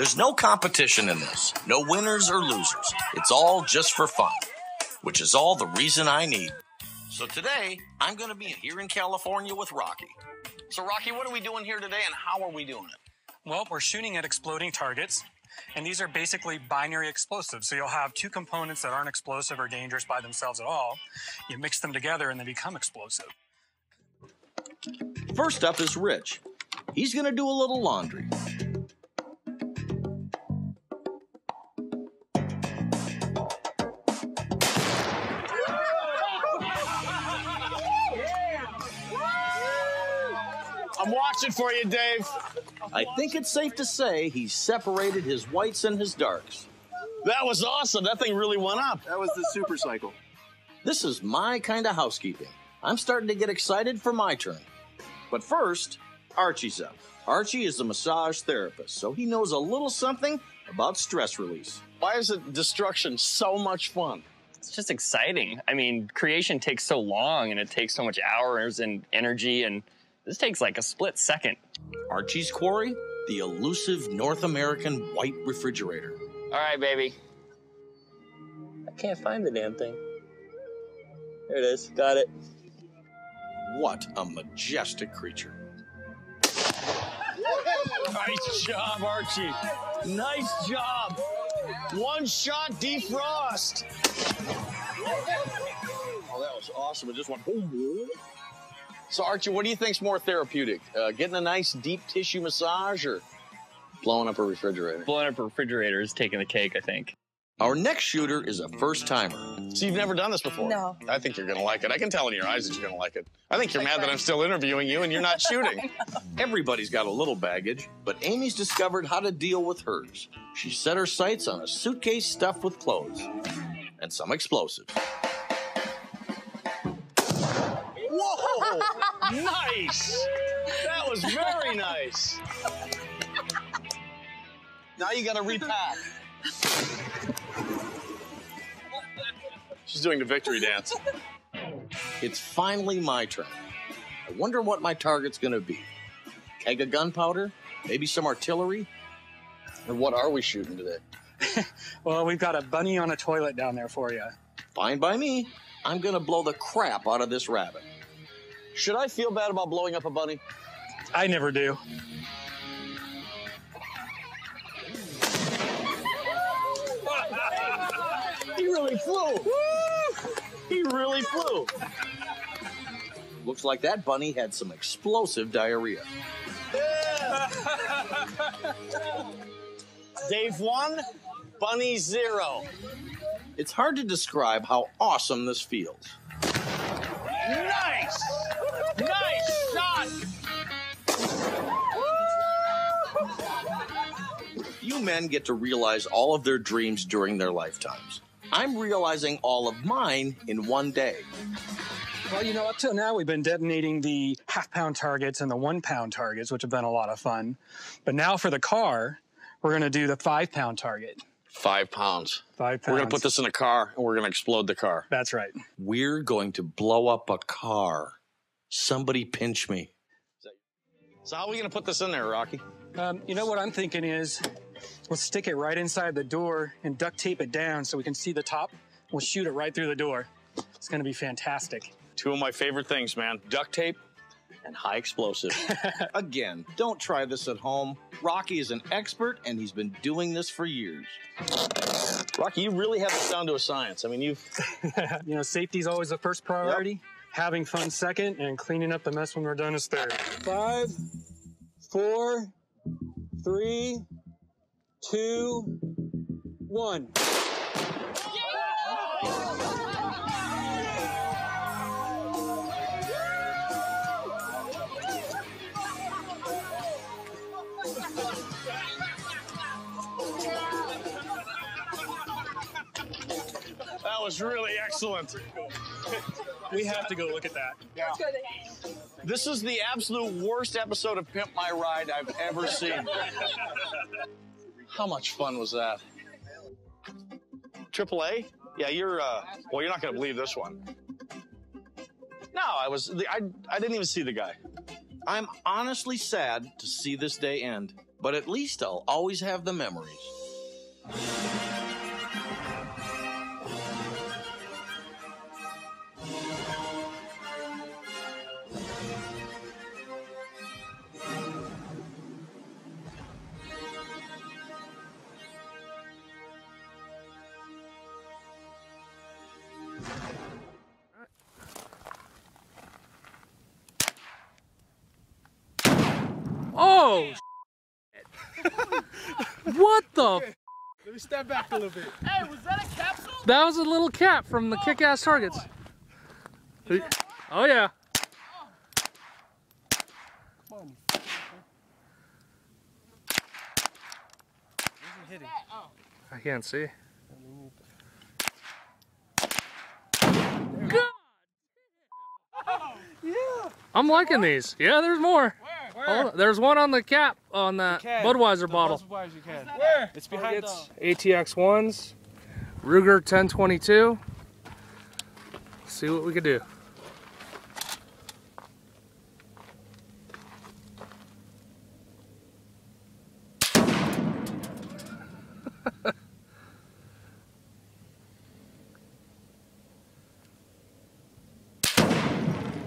There's no competition in this, no winners or losers. It's all just for fun, which is all the reason I need. So today, I'm going to be here in California with Rocky. So Rocky, what are we doing here today and how are we doing it? Well, we're shooting at exploding targets, and these are basically binary explosives. So you'll have two components that aren't explosive or dangerous by themselves at all. You mix them together and they become explosive. First up is Rich. He's going to do a little laundry. I'm watching for you, Dave. I think it's safe to say he's separated his whites and his darks. That was awesome. That thing really went up. That was the super cycle. This is my kind of housekeeping. I'm starting to get excited for my turn. But first, Archie's up. Archie is a massage therapist, so he knows a little something about stress release. Why is it destruction so much fun? It's just exciting. I mean, creation takes so long and it takes so much hours and energy, and this takes like a split second. Archie's quarry, the elusive North American white refrigerator. All right, baby. I can't find the damn thing. There it is. Got it. What a majestic creature. Nice job, Archie. Nice job. One shot defrost. Oh, that was awesome. It just went boom. So, Archie, what do you think's more therapeutic? Getting a nice deep tissue massage or blowing up a refrigerator? Blowing up a refrigerator is taking the cake, I think. Our next shooter is a first-timer. So you've never done this before? No. I think you're going to like it. I can tell in your eyes that you're going to like it. I think you're mad that I'm still interviewing you and you're not shooting. Everybody's got a little baggage, but Amy's discovered how to deal with hers. She set her sights on a suitcase stuffed with clothes and some explosives. Whoa! Nice! That was very nice. Now you got to repack. She's doing the victory dance. It's finally my turn. I wonder what my target's going to be. Keg of gunpowder? Maybe some artillery? And what are we shooting today? Well, we've got a bunny on a toilet down there for you. Fine by me. I'm going to blow the crap out of this rabbit. Should I feel bad about blowing up a bunny? I never do. He really flew. Woo! He really flew. Looks like that bunny had some explosive diarrhea. Dave 1, bunny 0. It's hard to describe how awesome this feels. Nice! Nice shot! Few men get to realize all of their dreams during their lifetimes. I'm realizing all of mine in one day. Well, you know, up till now, we've been detonating the half-pound targets and the one-pound targets, which have been a lot of fun. But now for the car, we're going to do the 5-pound target. 5 pounds. 5 pounds. We're going to put this in a car, and we're going to explode the car. That's right. We're going to blow up a car. Somebody pinch me. So how are we going to put this in there, Rocky? You know what I'm thinking is, let's stick it right inside the door and duct tape it down so we can see the top. We'll shoot it right through the door. It's going to be fantastic. 2 of my favorite things, man. Duct tape and high explosive. Again, don't try this at home. Rocky is an expert, and he's been doing this for years. Rocky, you really have this down to a science. I mean, you've... You know, safety's always the first priority. Yep. Having fun second, and cleaning up the mess when we're done is third. 5, 4, 3, 2, 1. That was really excellent. We have to go look at that. Yeah. This is the absolute worst episode of Pimp My Ride I've ever seen. How much fun was that? AAA? Yeah, you're well, you're not going to believe this one. No, I didn't even see the guy. I'm honestly sad to see this day end. but at least I'll always have the memories. Oh, what the? Let me step back a little bit. Hey, was that a capsule? That was a little cap from the kick-ass targets. Oh yeah. I can't see. I'm liking these. Yeah, there's more. Where? There's one on the cap on that Budweiser bottle. Where? It's behind us. ATX-1s, Ruger 1022. See what we can do.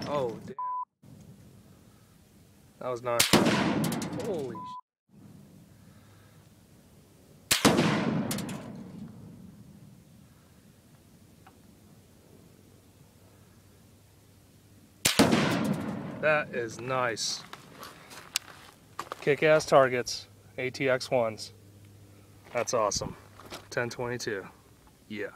Oh, damn. That was nice. Holy that is nice. Kick-ass targets, ATX-1s. That's awesome. 1022. Yeah.